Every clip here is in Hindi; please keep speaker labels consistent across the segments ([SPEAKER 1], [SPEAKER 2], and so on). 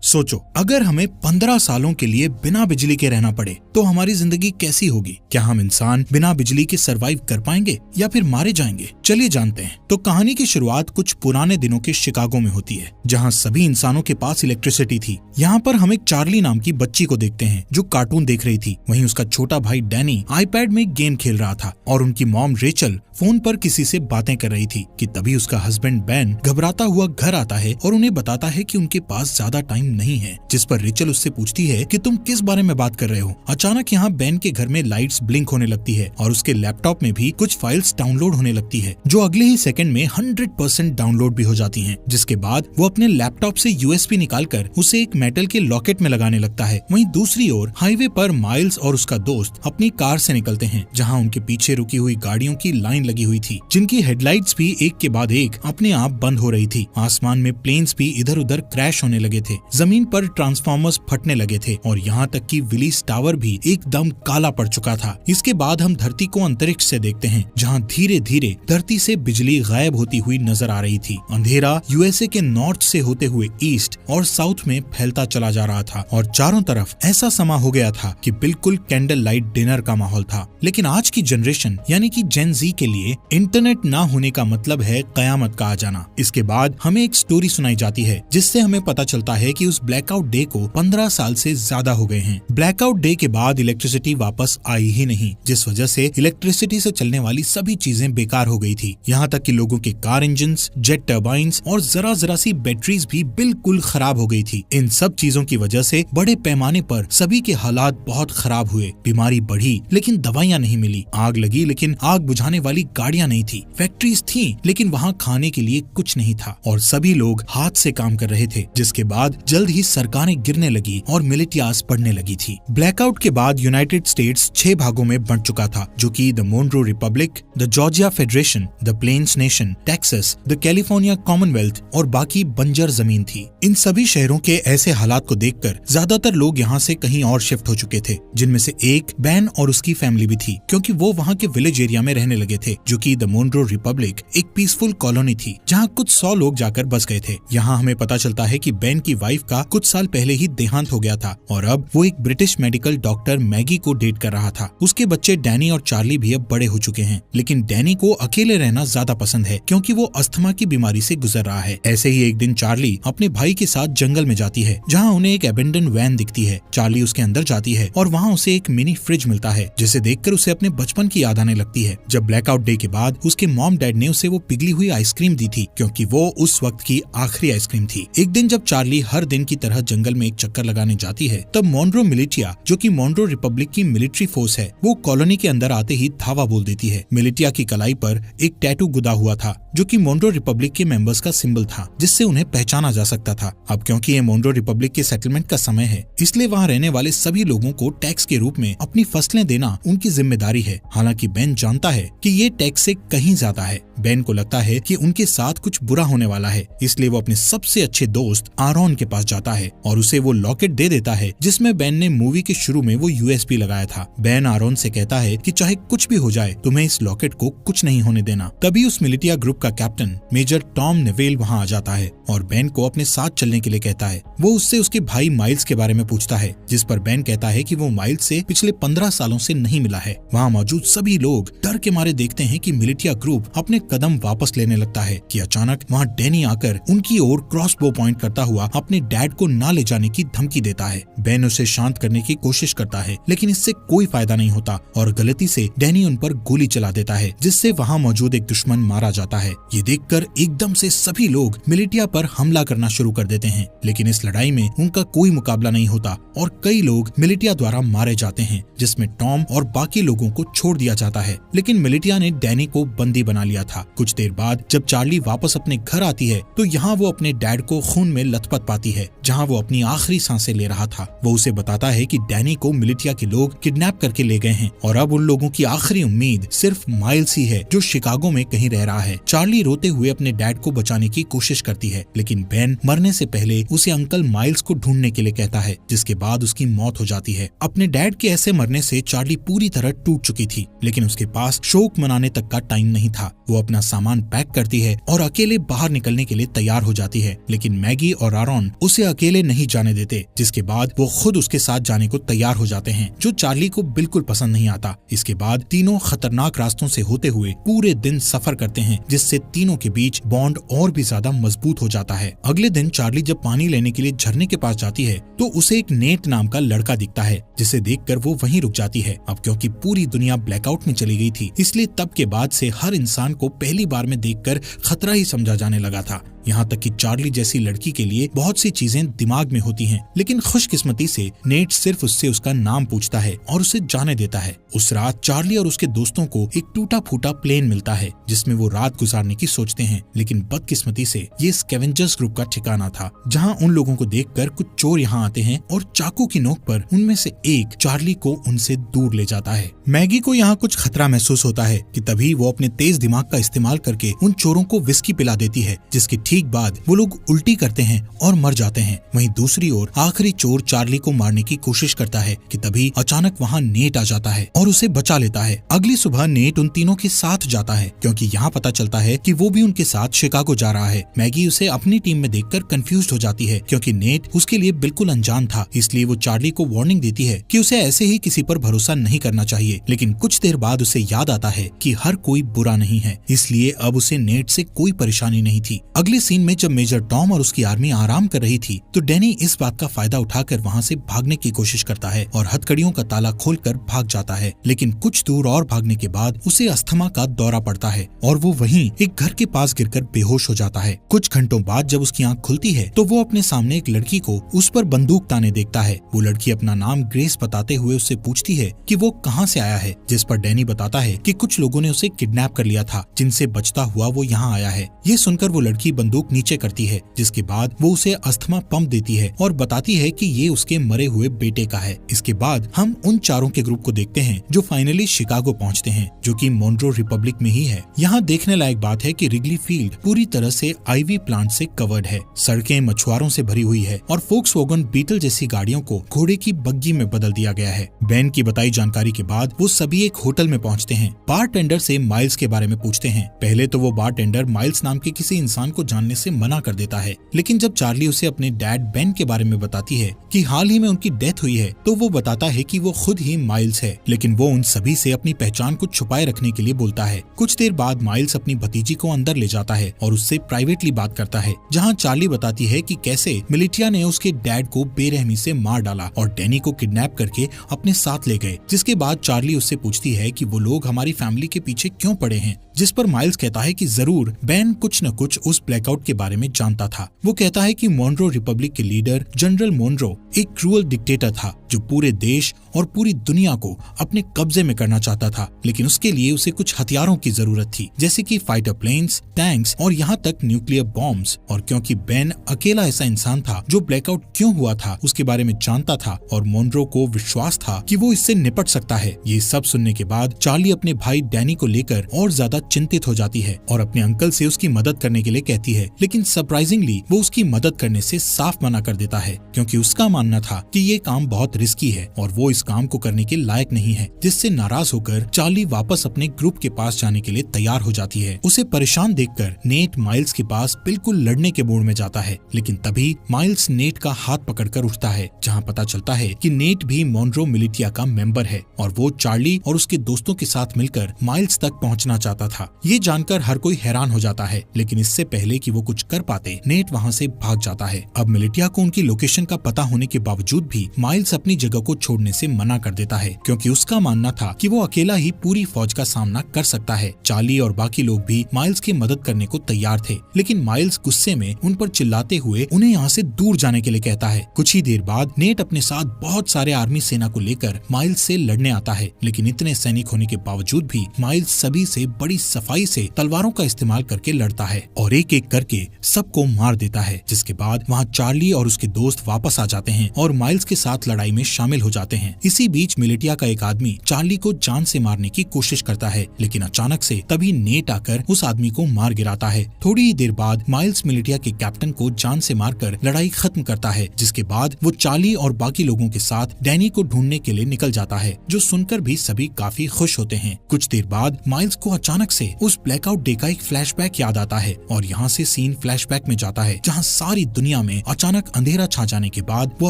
[SPEAKER 1] सोचो, अगर हमें 15 सालों के लिए बिना बिजली के रहना पड़े तो हमारी जिंदगी कैसी होगी। क्या हम इंसान बिना बिजली के सरवाइव कर पाएंगे या फिर मारे जाएंगे? चलिए जानते हैं। तो कहानी की शुरुआत कुछ पुराने दिनों के शिकागो में होती है, जहाँ सभी इंसानों के पास इलेक्ट्रिसिटी थी। यहाँ पर हम एक चार्ली नाम की बच्ची को देखते हैं जो कार्टून देख रही थी। वहीं उसका छोटा भाई डैनी आईपैड में गेम खेल रहा था और उनकी मॉम रेचल फोन पर किसी से बातें कर रही थी कि तभी उसका हस्बैंड बैन घबराता हुआ घर आता है और उन्हें बताता है कि उनके पास ज्यादा टाइम नहीं है। जिस पर रेचल उससे पूछती है कि तुम किस बारे में बात कर रहे हो। अचानक यहाँ बैन के घर में लाइट्स ब्लिंक होने लगती है और उसके लैपटॉप में भी कुछ फाइल्स डाउनलोड होने लगती है, जो अगले ही सेकंड में 100% डाउनलोड भी हो जाती हैं। जिसके बाद वो अपने लैपटॉप से यूएसबी निकालकर उसे एक मेटल के लॉकेट में लगाने लगता है। वहीं दूसरी ओर हाईवे पर माइल्स और उसका दोस्त अपनी कार से निकलते हैं, जहाँ उनके पीछे रुकी हुई गाड़ियों की लाइन लगी हुई थी, जिनकी हेडलाइट्स भी एक के बाद एक अपने आप बंद हो रही थी। आसमान में प्लेन्स भी इधर उधर क्रैश होने लगे थे, जमीन पर ट्रांसफार्मर्स फटने लगे थे और यहाँ तक कि विलीस टावर भी एकदम काला पड़ चुका था। इसके बाद हम धरती को अंतरिक्ष से देखते हैं, जहाँ धीरे धीरे धरती से बिजली गायब होती हुई नजर आ रही थी। अंधेरा यूएसए के नॉर्थ से होते हुए ईस्ट और साउथ में फैलता चला जा रहा था और चारों तरफ ऐसा समा हो गया था कि बिल्कुल कैंडल लाइट डिनर का माहौल था। लेकिन आज की जनरेशन यानी कि जेन जी के लिए इंटरनेट ना होने का मतलब है कयामत का आ जाना। इसके बाद हमें एक स्टोरी सुनाई जाती है, जिससे हमें पता चलता है कि उस ब्लैकआउट डे को 15 साल से ज्यादा हो गए हैं। ब्लैकआउट डे के बाद इलेक्ट्रिसिटी वापस आई ही नहीं, जिस वजह से इलेक्ट्रिसिटी से चलने वाली सभी चीजें बेकार हो गई थी। यहाँ तक कि लोगों के कार इंजन, जेट टर्बाइन्स और जरा सी बैटरीज भी बिल्कुल खराब हो गई थी। इन सब चीजों की वजह से बड़े पैमाने पर सभी के हालात बहुत खराब हुए। बीमारी बढ़ी लेकिन दवाइयाँ नहीं मिली, आग लगी लेकिन आग बुझाने वाली गाड़ियाँ नहीं थी, फैक्ट्रीज थी लेकिन वहाँ खाने के लिए कुछ नहीं था और सभी लोग हाथ से काम कर रहे थे। जिसके बाद जल्द ही सरकारें गिरने लगी और मिलिटियास बढ़ने लगी थी। ब्लैकआउट के बाद यूनाइटेड स्टेट्स 6 भागों में बंट चुका था, जो कि the Monroe Republic, the Georgia Federation, the Plains Nation, Texas, the California Commonwealth और बाकी बंजर जमीन थी। इन सभी शहरों के ऐसे हालात को देखकर ज्यादातर लोग यहाँ से कहीं और शिफ्ट हो चुके थे, जिनमें से एक बैन और उसकी फैमिली भी थी, क्योंकि वो वहाँ के विलेज एरिया में रहने लगे थे, जो कि द मोनरो रिपब्लिक एक पीसफुल कॉलोनी थी, जहाँ कुछ 100 लोग जाकर बस गए थे। यहाँ हमें पता चलता है कि बैन की वाइफ का कुछ साल पहले ही देहांत हो गया था और अब वो एक ब्रिटिश मेडिकल डॉक्टर मैगी को डेट कर रहा था। उसके बच्चे डैनी और चार्ली भी अब बड़े हो चुके हैं, लेकिन डैनी को अकेले रहना ज्यादा पसंद है, क्योंकि वो अस्थमा की बीमारी से गुजर रहा है। ऐसे ही एक दिन चार्ली अपने भाई के साथ जंगल में जाती है, जहाँ उन्हें एक एबेंडन वैन दिखती है। चार्ली उसके अंदर जाती है और वहाँ उसे एक मिनी फ्रिज मिलता है, जिसे देखकर उसे अपने बचपन की याद आने लगती है, जब ब्लैकआउट डे के बाद उसके मॉम डैड ने उसे वो पिघली हुई आइसक्रीम दी थी, क्योंकि वो उस वक्त की आखिरी आइसक्रीम थी। एक दिन जब चार्ली हर दिन की तरह जंगल में एक चक्कर लगाने जाती है, तब मोनरो मिलिटिया, जो कि मोनरो रिपब्लिक की मिलिट्री फोर्स है, वो कॉलोनी के अंदर आते ही धावा बोल देती है। मिलिटिया की कलाई पर एक टैटू गुदा हुआ था, जो कि मोनरो रिपब्लिक के मेंबर्स का सिंबल था, जिससे उन्हें पहचाना जा सकता था। अब क्योंकि ये मोनरो रिपब्लिक के सेटलमेंट का समय है, इसलिए वहाँ रहने वाले सभी लोगों को टैक्स के रूप में अपनी फसलें देना उनकी जिम्मेदारी है। हालांकि बेन जानता है कि ये टैक्स से कहीं ज्यादा है। बेन को लगता है कि उनके साथ कुछ बुरा होने वाला है, इसलिए वो अपने सबसे अच्छे दोस्त आरोन के पास जाता है और उसे वो लॉकेट दे देता है, जिसमें बेन ने मूवी के शुरू में वो यूएसबी लगाया था। बेन आरोन से कहता है कि चाहे कुछ भी हो जाए, तुम्हें इस लॉकेट को कुछ नहीं होने देना। तभी उस मिलिटिया ग्रुप का कैप्टन मेजर टॉम नेवेल वहाँ आ जाता है और बेन को अपने साथ चलने के लिए कहता है। वो उससे उसके भाई माइल्स के बारे में पूछता है, जिस पर बेन कहता है कि वो माइल्स से पिछले 15 सालों से नहीं मिला है। वहाँ मौजूद सभी लोग डर के मारे देखते हैं कि मिलिटिया ग्रुप अपने कदम वापस लेने लगता है कि अचानक वहाँ डैनी आकर उनकी ओर क्रॉसबो पॉइंट करता हुआ अपने डैड को ना ले जाने की धमकी देता है। बेन उसे शांत करने की कोशिश करता है, लेकिन इससे कोई फायदा नहीं होता और गलती से डैनी उन पर गोली चला देता है, जिससे वहाँ मौजूद एक दुश्मन मारा जाता है। ये देखकर एकदम से सभी लोग मिलिटिया पर हमला करना शुरू कर देते हैं, लेकिन इस लड़ाई में उनका कोई मुकाबला नहीं होता और कई लोग मिलिटिया द्वारा मारे जाते हैं, जिसमें टॉम और बाकी लोगों को छोड़ दिया जाता है। लेकिन मिलिटिया ने डैनी को बंदी बना लिया था। कुछ देर बाद जब चार्ली वापस अपने घर आती है, तो यहाँ वो अपने डैड को खून में लथपथ पाती है, जहाँ वो अपनी आखिरी सांसें ले रहा था। वो उसे बताता है कि डैनी को मिलिटिया के लोग किडनैप करके ले गए हैं और अब उन लोगों की आखिरी उम्मीद सिर्फ माइल्स ही है, जो शिकागो में कहीं रह रहा है। चार्ली रोते हुए अपने डैड को बचाने की कोशिश करती है, लेकिन बेन मरने से पहले उसे अंकल माइल्स को ढूंढने के लिए कहता है, जिसके बाद उसकी मौत हो जाती है। अपने डैड के ऐसे मरने से चार्ली पूरी तरह टूट चुकी थी, लेकिन उसके पास शोक मनाने तक का टाइम नहीं था। वो अपना सामान पैक करती है और अकेले बाहर निकलने के लिए तैयार हो जाती है, लेकिन मैगी और आरॉन उसे अकेले नहीं जाने देते, जिसके बाद वो खुद उसके साथ जाने को तैयार हो जाते हैं, जो चार्ली को बिल्कुल पसंद नहीं आता। इसके बाद तीनों खतरनाक रास्तों से होते हुए पूरे दिन सफर करते हैं, जिससे तीनों के बीच बॉन्ड और भी ज्यादा मजबूत हो जाता है। अगले दिन चार्ली जब पानी लेने के लिए झरने के पास जाती है तो उसे एक नेट नाम का लड़का दिखता है, जिसे देखकर वो वहीं रुक जाती है। अब क्योंकि पूरी दुनिया ब्लैकआउट में चली गई थी, इसलिए तब के बाद से हर इंसान को पहली बार में देखकर खतरा ही समझा जाने लगा था। यहाँ तक कि चार्ली जैसी लड़की के लिए बहुत सी चीजें दिमाग में होती हैं, लेकिन खुशकिस्मती से नेट सिर्फ उससे उसका नाम पूछता है और उसे जाने देता है। उस रात चार्ली और उसके दोस्तों को एक टूटा फूटा प्लेन मिलता है, जिसमें वो रात गुजारने की सोचते हैं, लेकिन बदकिस्मती से ये स्कैवेंजर्स ग्रुप का ठिकाना था, जहाँ उन लोगों को देखकर कुछ चोर यहाँ आते हैं और चाकू की नोक पर उनमें से एक चार्ली को उनसे दूर ले जाता है। मैगी को यहाँ कुछ खतरा महसूस होता है कि तभी वो अपने तेज दिमाग का इस्तेमाल करके उन चोरों को विस्की पिला देती है, जिसकी ठीक बाद वो लोग उल्टी करते हैं और मर जाते हैं। वहीं दूसरी ओर आखिरी चोर चार्ली को मारने की कोशिश करता है कि तभी अचानक वहाँ नेट आ जाता है और उसे बचा लेता है। अगली सुबह नेट उन तीनों के साथ जाता है, क्योंकि यहाँ पता चलता है कि वो भी उनके साथ शिकागो जा रहा है। मैगी उसे अपनी टीम में देखकर कंफ्यूज हो जाती है, क्योंकि नेट उसके लिए बिल्कुल अनजान था, इसलिए वो चार्ली को वार्निंग देती है कि उसे ऐसे ही किसी पर भरोसा नहीं करना चाहिए। लेकिन कुछ देर बाद उसे याद आता है कि हर कोई बुरा नहीं है, इसलिए अब उसे नेट से कोई परेशानी नहीं थी। अगले सीन में जब मेजर टॉम और उसकी आर्मी आराम कर रही थी तो डैनी इस बात का फायदा उठाकर वहाँ से भागने की कोशिश करता है और हथकड़ियों का ताला खोलकर भाग जाता है। लेकिन कुछ दूर और भागने के बाद उसे अस्थमा का दौरा पड़ता है और वो वहीं एक घर के पास गिरकर बेहोश हो जाता है। कुछ घंटों बाद जब उसकी आंख खुलती है तो वो अपने सामने एक लड़की को उस पर बंदूक ताने देखता है। वो लड़की अपना नाम ग्रेस बताते हुए उससे पूछती है कि वो कहाँ से आया है, जिस पर डैनी बताता है कि कुछ लोगों ने उसे किडनैप कर लिया था, जिनसे बचता हुआ वो यहाँ आया है। ये सुनकर वो लड़की बंदूक नीचे करती है, जिसके बाद वो उसे अस्थमा पंप देती है और बताती है कि ये उसके मरे हुए बेटे का है। इसके बाद हम उन चारों के ग्रुप को देखते हैं जो फाइनली शिकागो पहुंचते हैं, जो कि मोन्ट्रो रिपब्लिक में ही है। यहाँ देखने लायक बात है कि रिगली फील्ड पूरी तरह से आईवी प्लांट से कवर्ड है, सड़कें मछुआरों से भरी हुई है और फोक्सवैगन बीटल जैसी गाड़ियों को घोड़े की बग्गी में बदल दिया गया है। बेन की बताई जानकारी के बाद वो सभी एक होटल में पहुँचते हैं। बारटेंडर से माइल्स के बारे में पूछते हैं। पहले तो वो बारटेंडर माइल्स नाम के किसी इंसान को जानने से मना कर देता है, लेकिन जब चार्ली उसे अपने डैड बेन के बारे में बताती है कि हाल ही में उनकी डेथ हुई है, तो वो बताता है कि वो खुद ही माइल्स है, लेकिन वो उन सभी से अपनी पहचान को छुपाए रखने के लिए बोलता है। कुछ देर बाद माइल्स अपनी भतीजी को अंदर ले जाता है और उससे प्राइवेटली बात करता है, जहाँ चार्ली बताती है कि कैसे मिलिटिया ने उसके डैड को बेरहमी से मार डाला और डैनी को किडनैप करके अपने साथ ले गए। जिसके बाद चार्ली उससे पूछती है कि वो लोग हमारी फैमिली के पीछे क्यों पड़े हैं, जिस पर माइल्स कहता है कि जरूर बेन कुछ न कुछ उस ब्लैकआउट के बारे में जानता था। वो कहता है कि मोन्ट्रो रिपब्लिक के लीडर जनरल मोन्ट्रो एक क्रूअल डिक्टेटर था जो पूरे देश और पूरी दुनिया को अपने कब्जे में करना चाहता था, लेकिन उसके लिए उसे कुछ हथियारों की जरूरत थी, जैसे कि फाइटर प्लेन्स, टैंक्स और यहाँ तक न्यूक्लियर बॉम्ब्स। और क्योंकि बेन अकेला ऐसा इंसान था जो ब्लैकआउट क्यों हुआ था उसके बारे में जानता था और मोन्ट्रो को विश्वास था कि वो इससे निपट सकता है। ये सब सुनने के बाद चार्ली अपने भाई डैनी को लेकर और ज्यादा चिंतित हो जाती है और अपने अंकल से उसकी मदद करने के लिए कहती है, लेकिन सरप्राइजिंगली वो उसकी मदद करने से साफ मना कर देता है, क्योंकि उसका मानना था कि ये काम बहुत रिस्की है और वो इस काम को करने के लायक नहीं है। जिससे नाराज होकर चार्ली वापस अपने ग्रुप के पास जाने के लिए तैयार हो जाती है। उसे परेशान देखकर नेट माइल्स के पास बिल्कुल लड़ने के मूड में जाता है, लेकिन तभी माइल्स नेट का हाथ पकड़कर उठता है, जहाँ पता चलता है कि नेट भी मोन्ट्रो मिलिटिया का मेंबर है और वो चार्ली और उसके दोस्तों के साथ मिलकर माइल्स तक पहुँचना चाहता था। ये जानकर हर कोई हैरान हो जाता है, लेकिन इससे पहले कि वो कुछ कर पाते नेट वहाँ से भाग जाता है। अब मिलिटिया को उनकी लोकेशन का पता होने के बावजूद भी माइल्स अपनी जगह को छोड़ने से मना कर देता है, क्योंकि उसका मानना था कि वो अकेला ही पूरी फौज का सामना कर सकता है। चार्ली और बाकी लोग भी माइल्स की मदद करने को तैयार थे, लेकिन माइल्स गुस्से में उन पर चिल्लाते हुए उन्हें यहाँ से दूर जाने के लिए कहता है। कुछ ही देर बाद नेट अपने साथ बहुत सारे आर्मी सेना को लेकर माइल्स से लड़ने आता है, लेकिन इतने सैनिक होने के बावजूद भी माइल्स सभी से बड़ी सफाई से तलवारों का इस्तेमाल करके लड़ता है और एक एक करके सबको मार देता है। जिसके बाद वहाँ चार्ली और उसके दोस्त वापस आ जाते हैं और माइल्स के साथ लड़ाई में शामिल हो जाते हैं। इसी बीच मिलिटिया का एक आदमी चार्ली को जान से मारने की कोशिश करता है, लेकिन अचानक से तभी नेट आकर उस आदमी को मार गिराता है। थोड़ी ही देर बाद माइल्स मिलिटिया के कैप्टन को जान से मारकर लड़ाई खत्म करता है, जिसके बाद वो चार्ली और बाकी लोगों के साथ डैनी को ढूंढने के लिए निकल जाता है, जो सुनकर भी सभी काफी खुश होते हैं। कुछ देर बाद माइल्स को अचानक से उस ब्लैकआउट डे का एक फ्लैशबैक याद आता है और यहाँ से सीन फ्लैशबैक में जाता है, जहाँ सारी दुनिया में अचानक अंधेरा छा जाने के बाद वो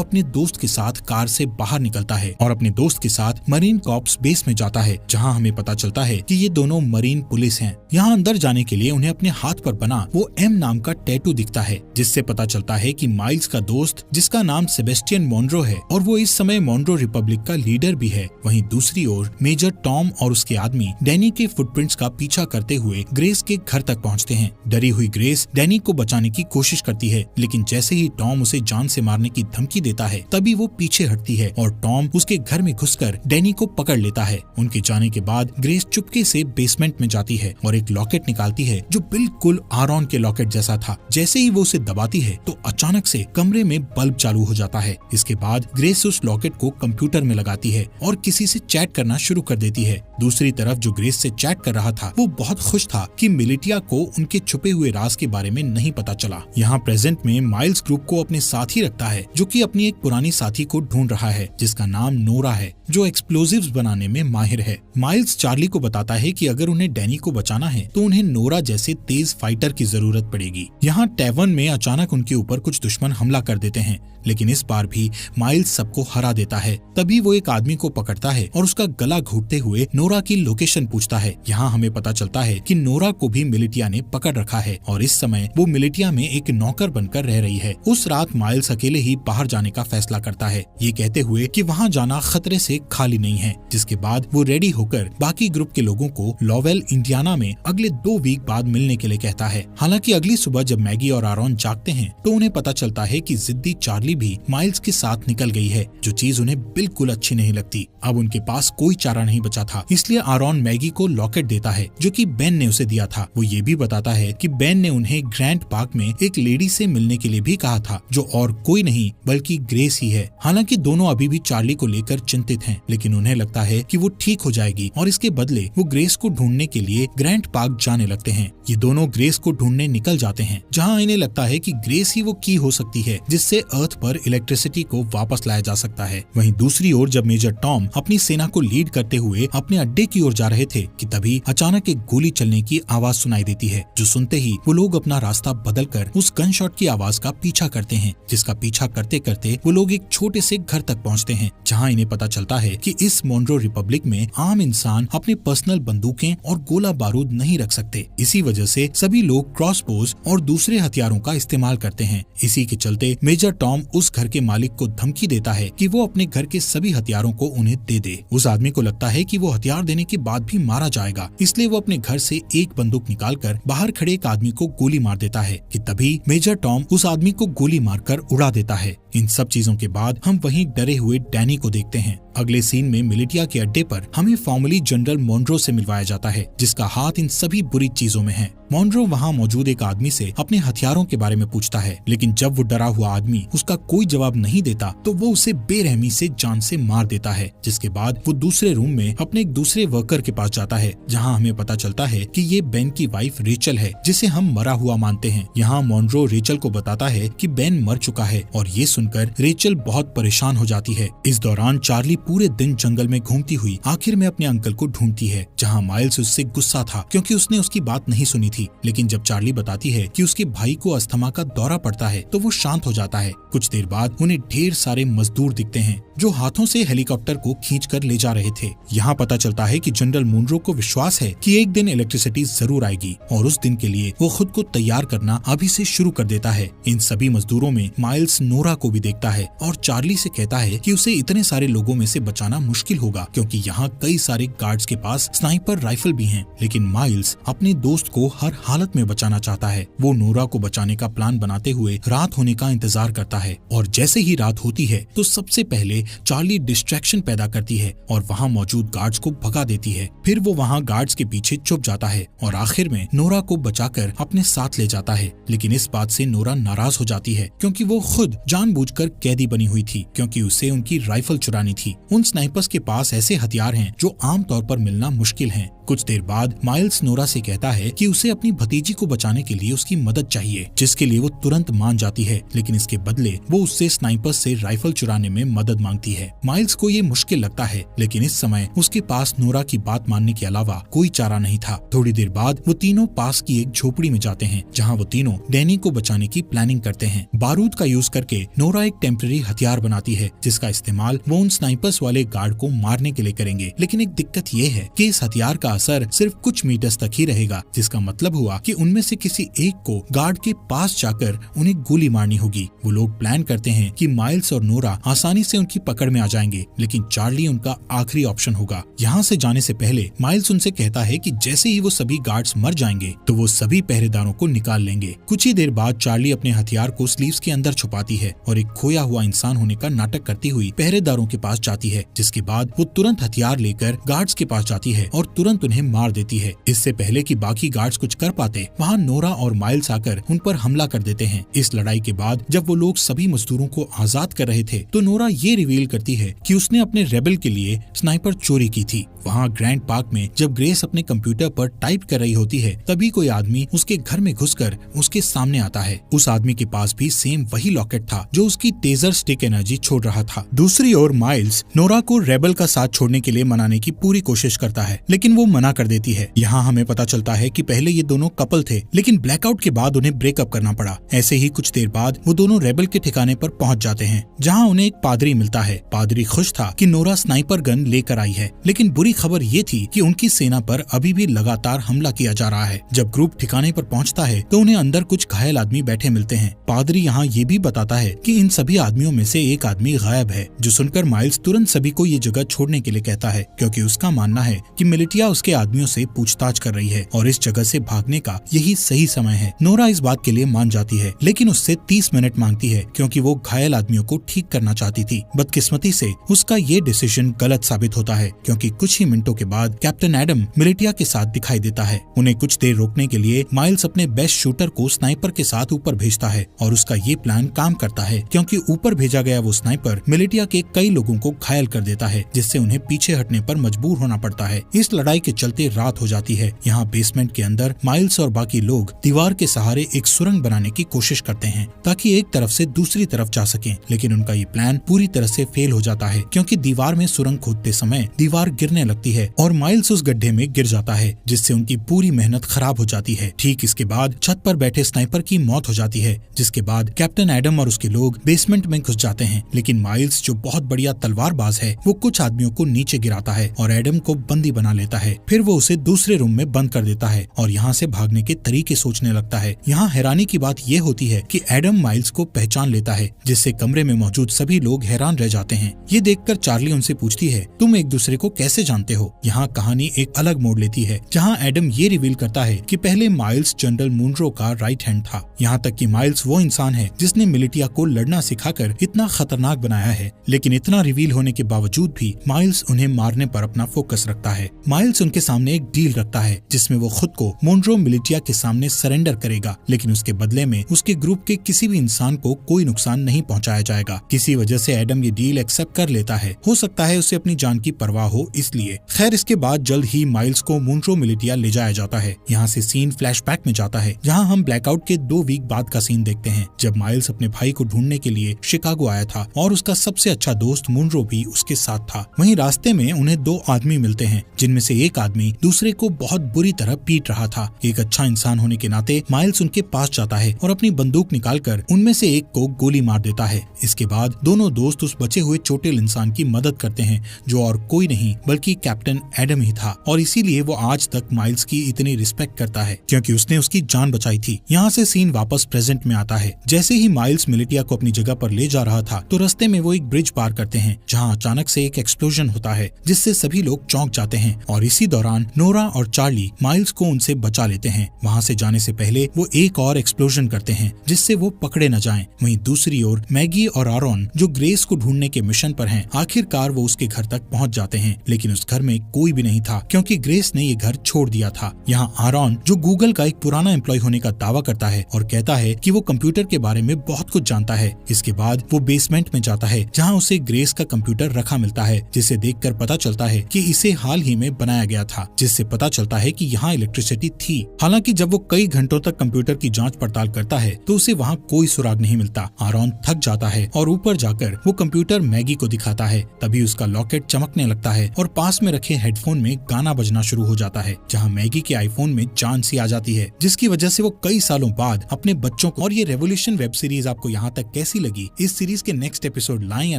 [SPEAKER 1] अपने दोस्त के साथ कार से बाहर निकलता है और अपने दोस्त के साथ मरीन कॉर्प्स बेस में जाता है, जहाँ हमें पता चलता है कि ये दोनों मरीन पुलिस हैं। यहाँ अंदर जाने के लिए उन्हें अपने हाथ पर बना वो एम नाम का टैटू दिखता है, जिससे पता चलता है कि माइल्स का दोस्त, जिसका नाम सेबेस्टियन मोनरो है और वो इस समय मोनरो रिपब्लिक का लीडर भी है। वहीं दूसरी ओर मेजर टॉम और उसके आदमी डैनी के फुटप्रिंट्स का पीछा करते हुए ग्रेस के घर तक पहुँचते हैं। डरी हुई ग्रेस डैनी को बचाने की कोशिश करती है, लेकिन जैसे ही टॉम उसे जान से मारने की धमकी देता है तभी वो पीछे हटती है और टॉम उसके घर में घुसकर डैनी को पकड़ लेता है। उनके जाने के बाद ग्रेस चुपके से बेसमेंट में जाती है और एक लॉकेट निकालती है जो बिल्कुल आरॉन के लॉकेट जैसा था। जैसे ही वो उसे दबाती है तो अचानक से कमरे में बल्ब चालू हो जाता है। इसके बाद ग्रेस उस लॉकेट को कंप्यूटर में लगाती है और किसी से चैट करना शुरू कर देती है। दूसरी तरफ जो ग्रेस से चैट कर रहा था वो बहुत खुश था कि मिलिटिया को उनके छुपे हुए राज के बारे में नहीं पता चला। यहाँ प्रेजेंट में माइल्स ग्रुप को अपने साथ ही रखता है, जो कि अपनी एक पुरानी साथी को ढूंढ रहा है जिसका नाम नोरा है, जो एक्सप्लोजिव्स बनाने में माहिर है। माइल्स चार्ली को बताता है कि अगर उन्हें डैनी को बचाना है तो उन्हें नोरा जैसे तेज फाइटर की जरूरत पड़ेगी। यहाँ टैवर्न में अचानक उनके ऊपर कुछ दुश्मन हमला कर देते हैं, लेकिन इस बार भी माइल्स सबको हरा देता है। तभी वो एक आदमी को पकड़ता है और उसका गला घोटते हुए नोरा की लोकेशन पूछता है। यहाँ हमें पता चलता है कि नोरा को भी मिलिटिया ने पकड़ रखा है और इस समय वो मिलिटिया में एक नौकर बनकर रह रही है। उस रात माइल्स अकेले ही बाहर जाने का फैसला करता है, ये कहते हुए कि वहाँ जाना खतरे से खाली नहीं है। जिसके बाद वो रेडी होकर बाकी ग्रुप के लोगों को लॉवेल इंडियाना में अगले 2 वीक बाद मिलने के लिए कहता है। हालांकि अगली सुबह जब मैगी और आरॉन जागते हैं तो उन्हें पता चलता है कि जिद्दी चार्ली भी माइल्स के साथ निकल गई है, जो चीज उन्हें बिल्कुल अच्छी नहीं लगती। अब उनके पास कोई चारा नहीं बचा था, इसलिए आरॉन मैगी को लॉकेट देता है जो कि बेन ने उसे दिया था। वो ये भी बताता है कि बेन ने उन्हें ग्रैंड पार्क में एक लेडी से मिलने के लिए भी कहा था, जो और कोई नहीं बल्कि ग्रेस ही है। हालांकि दोनों अभी भी चार्ली को लेकर चिंतित हैं, लेकिन उन्हें लगता है कि वो ठीक हो जाएगी और इसके बदले वो ग्रेस को ढूंढने के लिए ग्रैंड पार्क जाने लगते हैं। ये दोनों ग्रेस को ढूंढने निकल जाते हैं, जहाँ इन्हें लगता है कि ग्रेस ही वो की हो सकती है जिससे अर्थ पर इलेक्ट्रिसिटी को वापस लाया जा सकता है। वहीं दूसरी ओर जब मेजर टॉम अपनी सेना को लीड करते हुए अपने अड्डे की ओर जा रहे थे कि तभी अचानक एक गोली चलने की आवाज सुनाई देती है, जो सुनते ही वो लोग अपना रास्ता बदलकर उस गन शॉट की आवाज का पीछा करते हैं, जिसका पीछा करते करते वो लोग एक छोटे से घर तक पहुंचते हैं, जहां इन्हें पता चलता है कि इस मोनरो रिपब्लिक में आम इंसान अपने पर्सनल बंदूकें और गोला बारूद नहीं रख सकते। इसी वजह से सभी लोग क्रॉसबोज और दूसरे हथियारों का इस्तेमाल करते हैं। इसी के चलते मेजर टॉम उस घर के मालिक को धमकी देता है कि वो अपने घर के सभी हथियारों को उन्हें दे दे। उस आदमी को लगता है कि वो हथियार देने के बाद भी मारा जाएगा, इसलिए वो अपने घर से एक बंदूक निकालकर बाहर खड़े एक आदमी को गोली मार देता है कि तभी मेजर टॉम उस आदमी को गोली मारकर उड़ा देता है। इन सब चीजों के बाद हम वहीं डरे हुए डैनी को देखते हैं। अगले सीन में मिलिटिया के अड्डे पर हमें फॉर्मली जनरल मोनरो से मिलवाया जाता है, जिसका हाथ इन सभी बुरी चीजों में है। मोनरो वहाँ मौजूद एक आदमी से अपने हथियारों के बारे में पूछता है, लेकिन जब वो डरा हुआ आदमी उसका कोई जवाब नहीं देता तो वो उसे बेरहमी से जान से मार देता है। जिसके बाद वो दूसरे रूम में अपने एक दूसरे वर्कर के पास जाता है, जहाँ हमें पता चलता है कि ये बेन की वाइफ रेचल है, जिसे हम मरा हुआ मानते हैं। यहाँ मोनरो रेचल को बताता है कि बेन मर चुका है और ये सुनकर रेचल बहुत परेशान हो जाती है। इस दौरान चार्ली पूरे दिन जंगल में घूमती हुई आखिर में अपने अंकल को ढूंढती है, जहाँ माइल्स उससे गुस्सा था क्योंकि उसने उसकी बात नहीं सुनी थी। लेकिन जब चार्ली बताती है कि उसके भाई को अस्थमा का दौरा पड़ता है तो वो शांत हो जाता है। कुछ देर बाद उन्हें ढेर सारे मजदूर दिखते हैं जो हाथों से हेलीकॉप्टर को खींचकर ले जा रहे थे। यहाँ पता चलता है कि जनरल मोनरो को विश्वास है कि एक दिन इलेक्ट्रिसिटी जरूर आएगी और उस दिन के लिए वो खुद को तैयार करना अभी से शुरू कर देता है। इन सभी मजदूरों में माइल्स नोरा को भी देखता है और चार्ली से कहता है कि उसे इतने सारे लोगों में से बचाना मुश्किल होगा क्योंकि यहाँ कई सारे गार्ड्स के पास स्नाइपर राइफल भी हैं। लेकिन माइल्स अपने दोस्त को हर हालत में बचाना चाहता है। वो नोरा को बचाने का प्लान बनाते हुए रात होने का इंतजार करता है और जैसे ही रात होती है तो सबसे पहले चार्ली डिस्ट्रैक्शन पैदा करती है और वहाँ मौजूद गार्ड्स को भगा देती है। फिर वो वहाँ गार्ड्स के पीछे छुप जाता है और आखिर में नोरा को बचाकर अपने साथ ले जाता है। लेकिन इस बात से नोरा नाराज हो जाती है क्योंकि वो खुद जानबूझकर कैदी बनी हुई थी, क्योंकि उसे उनकी राइफल चुरानी थी। उन स्नाइपर्स के पास ऐसे हथियार हैं जो आमतौर पर मिलना मुश्किल हैं। कुछ देर बाद माइल्स नोरा से कहता है कि उसे अपनी भतीजी को बचाने के लिए उसकी मदद चाहिए, जिसके लिए वो तुरंत मान जाती है। लेकिन इसके बदले वो उससे स्नाइपर्स से राइफल चुराने में मदद मांगती है। माइल्स को ये मुश्किल लगता है, लेकिन इस समय उसके पास नोरा की बात मानने के अलावा कोई चारा नहीं था। थोड़ी देर बाद वो तीनों पास की एक झोपड़ी में जाते हैं, जहाँ वो तीनों डैनी को बचाने की प्लानिंग करते हैं। बारूद का यूज करके नोरा एक टेम्पररी हथियार बनाती है, जिसका इस्तेमाल वो उन स्नाइपर्स वाले गार्ड को मारने के लिए करेंगे। लेकिन एक दिक्कत ये है कि इस हथियार का असर सिर्फ कुछ मीटर्स तक ही रहेगा, जिसका मतलब हुआ कि उनमें से किसी एक को गार्ड के पास जाकर उन्हें गोली मारनी होगी। वो लोग प्लान करते हैं कि माइल्स और नोरा आसानी से उनकी पकड़ में आ जाएंगे, लेकिन चार्ली उनका आखिरी ऑप्शन होगा। यहाँ से जाने से पहले माइल्स उनसे कहता है कि जैसे ही वो सभी गार्ड्स मर जाएंगे तो वो सभी पहरेदारों को निकाल लेंगे। कुछ ही देर बाद चार्ली अपने हथियार को स्लीव्स के अंदर छुपाती है और एक खोया हुआ इंसान होने का नाटक करती हुई पहरेदारों के पास जाती है, जिसके बाद वो तुरंत हथियार लेकर गार्ड्स के पास जाती है और तुरंत उन्हें मार देती है। इससे पहले कि बाकी गार्ड्स कुछ कर पाते, वहाँ नोरा और माइल्स आकर उन पर हमला कर देते हैं। इस लड़ाई के बाद जब वो लोग सभी मजदूरों को आजाद कर रहे थे तो नोरा ये रिवील करती है कि उसने अपने रेबल के लिए स्नाइपर चोरी की थी। वहाँ ग्रैंड पार्क में जब ग्रेस अपने कंप्यूटर पर टाइप कर रही होती है, तभी कोई आदमी उसके घर में घुसकर उसके सामने आता है। उस आदमी के पास भी सेम वही लॉकेट था जो उसकी टेजर स्टिक एनर्जी छोड़ रहा था। दूसरी ओर माइल्स नोरा को रेबल का साथ छोड़ने के लिए मनाने की पूरी कोशिश करता है, लेकिन वो मना कर देती है। यहाँ हमें पता चलता है कि पहले ये दोनों कपल थे, लेकिन ब्लैकआउट के बाद उन्हें ब्रेकअप करना पड़ा। ऐसे ही कुछ देर बाद वो दोनों रेबल के ठिकाने पर पहुँच जाते हैं, जहाँ उन्हें एक पादरी मिलता है। पादरी खुश था कि नोरा स्नाइपर गन लेकर आई है, लेकिन बुरी खबर ये थी कि उनकी सेना पर अभी भी लगातार हमला किया जा रहा है। जब ग्रुप ठिकाने पर पहुंचता है तो उन्हें अंदर कुछ घायल आदमी बैठे मिलते हैं। पादरी यहाँ ये भी बताता है कि इन सभी आदमियों में से एक आदमी गायब है, जो सुनकर माइल्स तुरंत सभी को ये जगह छोड़ने के लिए कहता है, क्योंकि उसका मानना है कि मिलिटिया उसके आदमियों से पूछताछ कर रही है और इस जगह से भागने का यही सही समय है। नोरा इस बात के लिए मान जाती है, लेकिन उससे 30 मिनट मांगती है, क्योंकि वो घायल आदमियों को ठीक करना चाहती थी। बदकिस्मती से उसका ये डिसीजन गलत साबित होता है, क्योंकि कुछ ही मिनटों के बाद कैप्टन एडम मिलिटिया के साथ दिखाई देता है। उन्हें कुछ देर रोकने के लिए माइल्स अपने बेस्ट शूटर को स्नाइपर के साथ ऊपर भेजता है और उसका ये प्लान काम करता है, क्योंकि ऊपर भेजा गया वो स्नाइपर मिलिटिया के कई लोगों को घायल कर देता है, जिससे उन्हें पीछे हटने पर मजबूर होना पड़ता है। इस लड़ाई के चलते रात हो जाती है। यहाँ बेसमेंट के अंदर माइल्स और बाकी लोग दीवार के सहारे एक सुरंग बनाने की कोशिश करते हैं ताकि एक तरफ से दूसरी तरफ जा सकें, लेकिन उनका ये प्लान पूरी तरह से फेल हो जाता है, क्योंकि दीवार में सुरंग खोदते समय दीवार गिरने लगती है और माइल्स उस गड्ढे में गिर जाता है, जिससे उनकी पूरी मेहनत खराब हो जाती है। ठीक इसके बाद छत पर बैठे स्नाइपर की मौत हो जाती है, जिसके बाद कैप्टन एडम और उसके लोग बेसमेंट में घुस जाते हैं। लेकिन माइल्स, जो बहुत बढ़िया तलवारबाज है, वो कुछ आदमियों को नीचे गिराता है और एडम को बंदी बना लेता है। फिर वो उसे दूसरे रूम में बंद कर देता है और यहाँ से भागने के तरीके सोचने लगता है। यहाँ हैरानी की बात ये होती है कि एडम माइल्स को पहचान लेता है, जिससे कमरे में मौजूद सभी लोग हैरान रह जाते हैं। ये देखकर चार्ली उनसे पूछती है, तुम एक दूसरे को कैसे जानते हो? यहाँ कहानी एक अलग मोड़ लेती है, जहाँ एडम ये रिवील करता है कि पहले माइल्स जनरल मुनरो का राइट हैंड था। यहाँ तक कि माइल्स वो इंसान है जिसने मिलिटिया को लड़ना सिखाकर इतना खतरनाक बनाया है। लेकिन इतना रिवील होने के बावजूद भी माइल्स उन्हें मारने पर अपना फोकस रखता है। माइल्स उनके सामने एक डील रखता है, जिसमें वो खुद को मुनरो मिलिटिया के सामने सरेंडर करेगा, लेकिन उसके बदले में उसके ग्रुप के किसी भी इंसान को कोई नुकसान नहीं पहुँचाया जाएगा। किसी वजह से एडम ये डील एक्सेप्ट कर लेता है। हो सकता है उसे अपनी जान की परवाह हो इसलिए। खैर, इसके बाद जल्द ही माइल्स को मुनरो मिलिटिया ले जाया जाता है। यहाँ से सीन फ्लैशबैक में जाता है, जहाँ हम ब्लैकआउट के 2 वीक बाद का सीन देखते हैं, जब माइल्स अपने भाई को ढूंढने के लिए शिकागो आया था और उसका सबसे अच्छा दोस्त मुनरो भी उसके साथ था। वहीं रास्ते में उन्हें 2 आदमी मिलते हैं, जिनमें से एक आदमी दूसरे को बहुत बुरी तरह पीट रहा था। एक अच्छा इंसान होने के नाते माइल्स उनके पास जाता है और अपनी बंदूक निकालकर उनमें से एक को गोली मार देता है। इसके बाद दोनों दोस्त उस बचे हुए चोटिल इंसान की मदद करते हैं, जो और कोई नहीं बल्कि कैप्टन एडम ही था, और इसीलिए वो आज तक माइल्स की इतनी रिस्पेक्ट करता है, क्योंकि उसने उसकी जान बचाई थी। यहाँ से सीन वापस प्रेजेंट में आता है। जैसे ही माइल्स मिलिटिया को अपनी जगह पर ले जा रहा था, तो रास्ते में वो एक ब्रिज पार करते हैं, जहाँ अचानक से एक एक्सप्लोजन होता है, जिससे सभी लोग चौंक जाते हैं और इसी इसी दौरान नोरा और चार्ली माइल्स को उनसे बचा लेते हैं। वहाँ से जाने से पहले वो एक और एक्सप्लोजन करते हैं जिससे वो पकड़े न जाएं। वहीं दूसरी ओर मैगी और आरॉन जो ग्रेस को ढूंढने के मिशन पर हैं, आखिरकार वो उसके घर तक पहुँच जाते हैं, लेकिन उस घर में कोई भी नहीं था क्योंकि ग्रेस ने ये घर छोड़ दिया था। यहाँ आरॉन जो गूगल का एक पुराना एम्प्लॉय होने का दावा करता है और कहता है कि वो कंप्यूटर के बारे में बहुत कुछ जानता है। इसके बाद वो बेसमेंट में जाता है जहाँ उसे ग्रेस का कंप्यूटर रखा मिलता है, जिसे देखकर पता चलता है कि इसे हाल ही में बनाया गया था, जिससे पता चलता है कि यहाँ इलेक्ट्रिसिटी थी। हालांकि जब वो कई घंटों तक कंप्यूटर की जांच पड़ताल करता है तो उसे वहाँ कोई सुराग नहीं मिलता। आरॉन थक जाता है और ऊपर जाकर वो कंप्यूटर मैगी को दिखाता है। तभी उसका लॉकेट चमकने लगता है और पास में रखे हेडफोन में गाना बजना शुरू हो जाता है, जहाँ मैगी के आईफोन में जान सी आ जाती है, जिसकी वजह से वो कई सालों बाद अपने बच्चों को। और ये रेवोल्यूशन वेब सीरीज आपको यहाँ तक कैसी लगी? इस सीरीज के नेक्स्ट एपिसोड लाएं या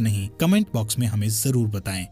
[SPEAKER 1] नहीं, कमेंट बॉक्स में हमें जरूर बताएं।